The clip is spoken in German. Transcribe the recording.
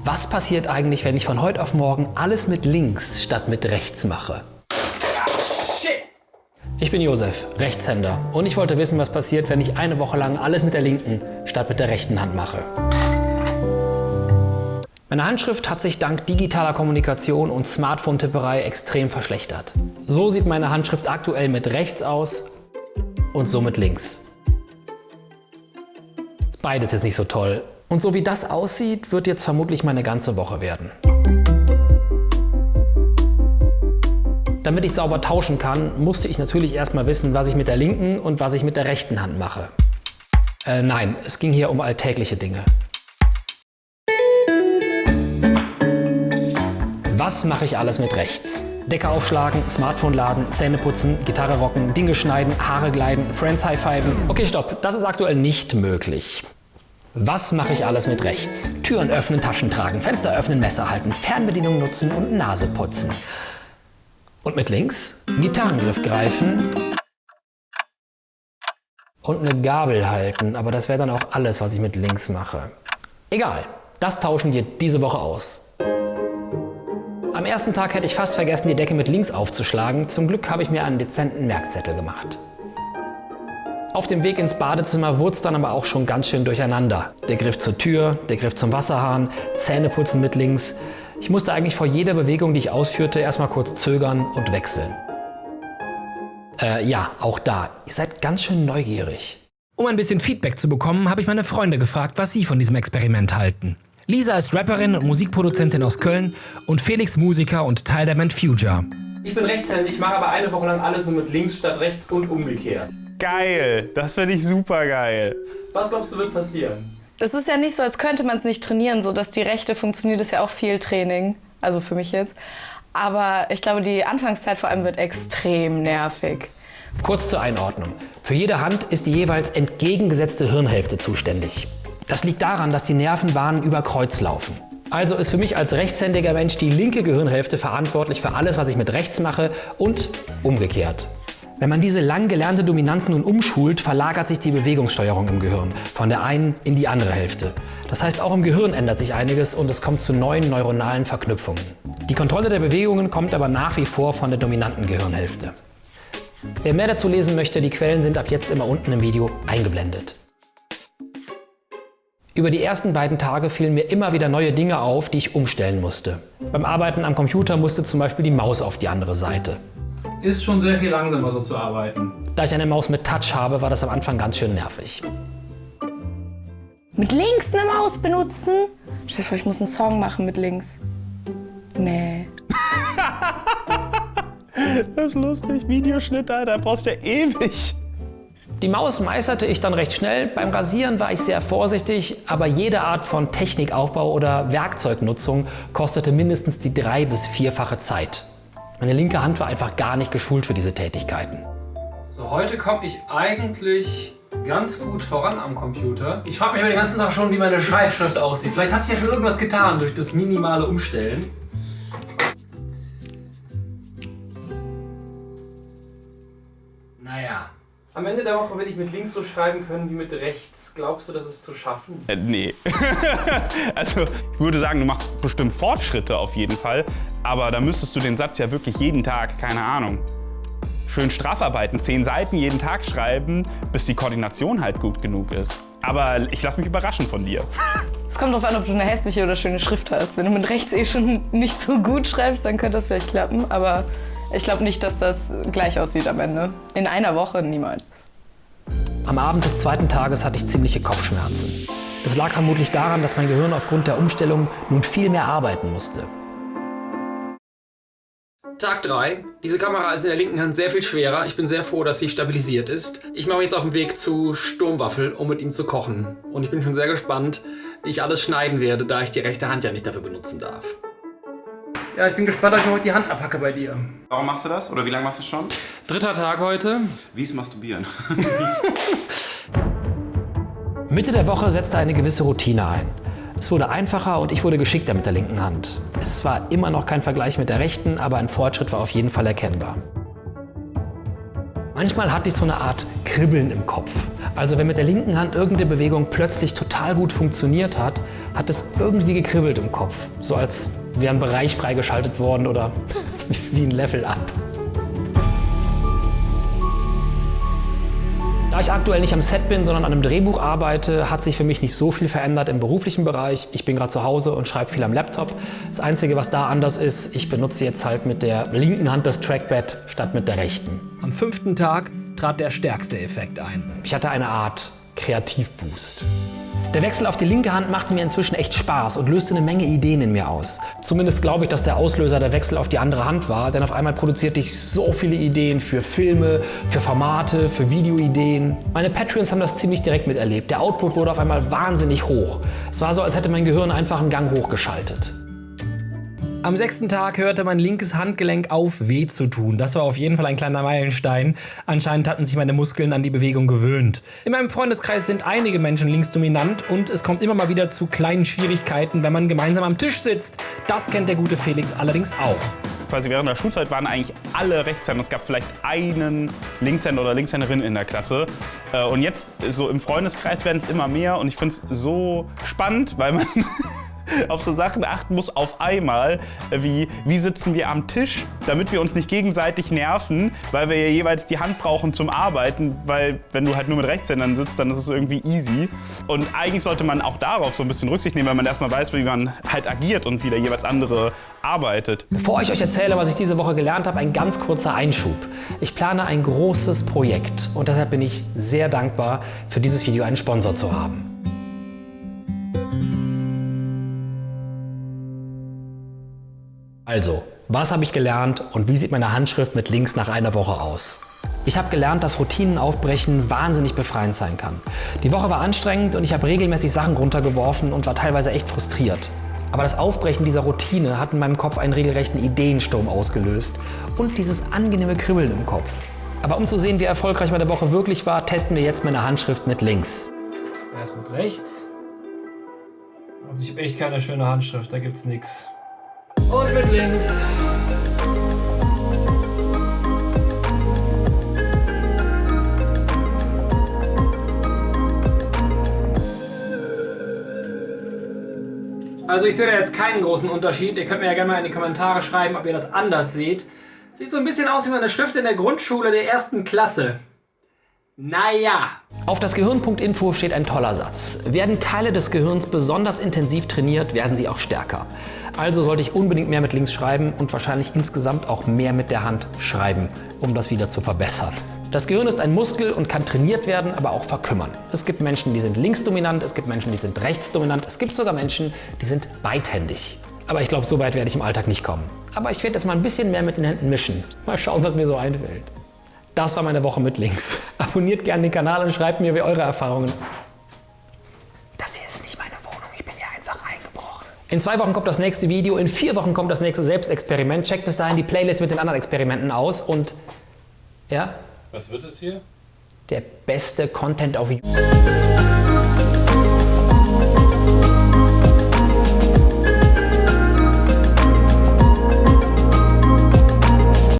Was passiert eigentlich, wenn ich von heute auf morgen alles mit links statt mit rechts mache? Ich bin Josef, Rechtshänder, und ich wollte wissen, was passiert, wenn ich eine Woche lang alles mit der linken statt mit der rechten Hand mache. Meine Handschrift hat sich dank digitaler Kommunikation und Smartphone-Tipperei extrem verschlechtert. So sieht meine Handschrift aktuell mit rechts aus und so mit links. Ist beides jetzt nicht so toll. Und so wie das aussieht, wird jetzt vermutlich meine ganze Woche werden. Damit ich sauber tauschen kann, musste ich natürlich erstmal wissen, was ich mit der linken und was ich mit der rechten Hand mache. Nein, es ging hier um alltägliche Dinge. Was mache ich alles mit rechts? Decke aufschlagen, Smartphone laden, Zähne putzen, Gitarre rocken, Dinge schneiden, Haare gleiten, Friends high-fiven. Okay, stopp, das ist aktuell nicht möglich. Was mache ich alles mit rechts? Türen öffnen, Taschen tragen, Fenster öffnen, Messer halten, Fernbedienung nutzen und Nase putzen. Und mit links? Gitarrengriff greifen und eine Gabel halten. Aber das wäre dann auch alles, was ich mit links mache. Egal, das tauschen wir diese Woche aus. Am ersten Tag hätte ich fast vergessen, die Decke mit links aufzuschlagen. Zum Glück habe ich mir einen dezenten Merkzettel gemacht. Auf dem Weg ins Badezimmer wurde es dann aber auch schon ganz schön durcheinander. Der Griff zur Tür, der Griff zum Wasserhahn, Zähneputzen mit links. Ich musste eigentlich vor jeder Bewegung, die ich ausführte, erstmal kurz zögern und wechseln. Ja, auch da. Ihr seid ganz schön neugierig. Um ein bisschen Feedback zu bekommen, habe ich meine Freunde gefragt, was sie von diesem Experiment halten. Lisa ist Rapperin und Musikproduzentin aus Köln und Felix Musiker und Teil der Band Future. Ich bin rechtshändig, ich mache aber eine Woche lang alles nur mit links statt rechts und umgekehrt. Geil, das finde ich super geil. Was glaubst du, wird passieren? Es ist ja nicht so, als könnte man es nicht trainieren, so dass die rechte funktioniert, ist ja auch viel Training, also für mich jetzt. Aber ich glaube, die Anfangszeit vor allem wird extrem nervig. Kurz zur Einordnung. Für jede Hand ist die jeweils entgegengesetzte Hirnhälfte zuständig. Das liegt daran, dass die Nervenbahnen über Kreuz laufen. Also ist für mich als rechtshändiger Mensch die linke Gehirnhälfte verantwortlich für alles, was ich mit rechts mache und umgekehrt. Wenn man diese lang gelernte Dominanz nun umschult, verlagert sich die Bewegungssteuerung im Gehirn von der einen in die andere Hälfte. Das heißt, auch im Gehirn ändert sich einiges und es kommt zu neuen neuronalen Verknüpfungen. Die Kontrolle der Bewegungen kommt aber nach wie vor von der dominanten Gehirnhälfte. Wer mehr dazu lesen möchte, die Quellen sind ab jetzt immer unten im Video eingeblendet. Über die ersten beiden Tage fielen mir immer wieder neue Dinge auf, die ich umstellen musste. Beim Arbeiten am Computer musste zum Beispiel die Maus auf die andere Seite. Ist schon sehr viel langsamer so zu arbeiten. Da ich eine Maus mit Touch habe, war das am Anfang ganz schön nervig. Mit links eine Maus benutzen? Stell dir vor, ich muss einen Song machen mit links. Nee. Das ist lustig, Videoschnitt, da brauchst du ja ewig. Die Maus meisterte ich dann recht schnell. Beim Rasieren war ich sehr vorsichtig, aber jede Art von Technikaufbau oder Werkzeugnutzung kostete mindestens die 3- bis 4-fache Zeit. Meine linke Hand war einfach gar nicht geschult für diese Tätigkeiten. So, heute komme ich eigentlich ganz gut voran am Computer. Ich frage mich aber den ganzen Tag schon, wie meine Schreibschrift aussieht. Vielleicht hat sich ja schon irgendwas getan durch das minimale Umstellen. Naja. Am Ende der Woche will ich mit links so schreiben können wie mit rechts. Glaubst du, das ist zu schaffen? Nee. Also, ich würde sagen, du machst bestimmt Fortschritte auf jeden Fall. Aber da müsstest du den Satz ja wirklich jeden Tag, keine Ahnung, schön straffarbeiten, 10 Seiten jeden Tag schreiben, bis die Koordination halt gut genug ist. Aber ich lasse mich überraschen von dir. Es kommt darauf an, ob du eine hässliche oder schöne Schrift hast. Wenn du mit rechts schon nicht so gut schreibst, dann könnte das vielleicht klappen. Aber ich glaube nicht, dass das gleich aussieht am Ende. In einer Woche niemals. Am Abend des zweiten Tages hatte ich ziemliche Kopfschmerzen. Das lag vermutlich daran, dass mein Gehirn aufgrund der Umstellung nun viel mehr arbeiten musste. Tag 3. Diese Kamera ist in der linken Hand sehr viel schwerer. Ich bin sehr froh, dass sie stabilisiert ist. Ich mache mich jetzt auf den Weg zu Sturmwaffel, um mit ihm zu kochen. Und ich bin schon sehr gespannt, wie ich alles schneiden werde, da ich die rechte Hand ja nicht dafür benutzen darf. Ja, ich bin gespannt, ob ich mir heute die Hand abhacke bei dir. Warum machst du das? Oder wie lange machst du es schon? 3. Tag heute. Wie ist Masturbieren? Mitte der Woche setzte eine gewisse Routine ein. Es wurde einfacher und ich wurde geschickter mit der linken Hand. Es war immer noch kein Vergleich mit der rechten, aber ein Fortschritt war auf jeden Fall erkennbar. Manchmal hatte ich so eine Art Kribbeln im Kopf. Also wenn mit der linken Hand irgendeine Bewegung plötzlich total gut funktioniert hat, hat es irgendwie gekribbelt im Kopf. So als wäre ein Bereich freigeschaltet worden oder wie ein Level-Up. Da ich aktuell nicht am Set bin, sondern an einem Drehbuch arbeite, hat sich für mich nicht so viel verändert im beruflichen Bereich. Ich bin gerade zu Hause und schreibe viel am Laptop. Das Einzige, was da anders ist, ich benutze jetzt halt mit der linken Hand das Trackpad statt mit der rechten. Am 5. Tag trat der stärkste Effekt ein. Ich hatte eine Art Kreativboost. Der Wechsel auf die linke Hand machte mir inzwischen echt Spaß und löste eine Menge Ideen in mir aus. Zumindest glaube ich, dass der Auslöser der Wechsel auf die andere Hand war, denn auf einmal produzierte ich so viele Ideen für Filme, für Formate, für Videoideen. Meine Patreons haben das ziemlich direkt miterlebt. Der Output wurde auf einmal wahnsinnig hoch. Es war so, als hätte mein Gehirn einfach einen Gang hochgeschaltet. Am 6. Tag hörte mein linkes Handgelenk auf, weh zu tun. Das war auf jeden Fall ein kleiner Meilenstein. Anscheinend hatten sich meine Muskeln an die Bewegung gewöhnt. In meinem Freundeskreis sind einige Menschen linksdominant und es kommt immer mal wieder zu kleinen Schwierigkeiten, wenn man gemeinsam am Tisch sitzt. Das kennt der gute Felix allerdings auch. Quasi während der Schulzeit waren eigentlich alle Rechtshänder. Es gab vielleicht einen Linkshänder oder Linkshänderin in der Klasse. Und jetzt so im Freundeskreis werden es immer mehr und ich finde es so spannend, weil man auf so Sachen achten muss auf einmal, wie sitzen wir am Tisch, damit wir uns nicht gegenseitig nerven, weil wir ja jeweils die Hand brauchen zum Arbeiten, weil wenn du halt nur mit Rechtshändern sitzt, dann ist es irgendwie easy. Und eigentlich sollte man auch darauf so ein bisschen Rücksicht nehmen, weil man erstmal weiß, wie man halt agiert und wie der jeweils andere arbeitet. Bevor ich euch erzähle, was ich diese Woche gelernt habe, ein ganz kurzer Einschub. Ich plane ein großes Projekt und deshalb bin ich sehr dankbar, für dieses Video einen Sponsor zu haben. Also, was habe ich gelernt und wie sieht meine Handschrift mit links nach einer Woche aus? Ich habe gelernt, dass Routinenaufbrechen wahnsinnig befreiend sein kann. Die Woche war anstrengend und ich habe regelmäßig Sachen runtergeworfen und war teilweise echt frustriert. Aber das Aufbrechen dieser Routine hat in meinem Kopf einen regelrechten Ideensturm ausgelöst und dieses angenehme Kribbeln im Kopf. Aber um zu sehen, wie erfolgreich meine Woche wirklich war, testen wir jetzt meine Handschrift mit links. Erst mit rechts. Also ich habe echt keine schöne Handschrift, da gibt's nichts. Und mit links. Also ich sehe da jetzt keinen großen Unterschied. Ihr könnt mir ja gerne mal in die Kommentare schreiben, ob ihr das anders seht. Sieht so ein bisschen aus wie meine Schrift in der Grundschule der 1. Klasse. Naja. Auf das Gehirn.info steht ein toller Satz. Werden Teile des Gehirns besonders intensiv trainiert, werden sie auch stärker. Also sollte ich unbedingt mehr mit links schreiben und wahrscheinlich insgesamt auch mehr mit der Hand schreiben, um das wieder zu verbessern. Das Gehirn ist ein Muskel und kann trainiert werden, aber auch verkümmern. Es gibt Menschen, die sind linksdominant, es gibt Menschen, die sind rechtsdominant, es gibt sogar Menschen, die sind beidhändig. Aber ich glaube, so weit werde ich im Alltag nicht kommen. Aber ich werde jetzt mal ein bisschen mehr mit den Händen mischen. Mal schauen, was mir so einfällt. Das war meine Woche mit links. Abonniert gerne den Kanal und schreibt mir, wie eure Erfahrungen. Das hier ist nicht meine Wohnung, ich bin hier einfach eingebrochen. In 2 Wochen kommt das nächste Video, in 4 Wochen kommt das nächste Selbstexperiment. Checkt bis dahin die Playlist mit den anderen Experimenten aus und ja? Was wird es hier? Der beste Content auf YouTube.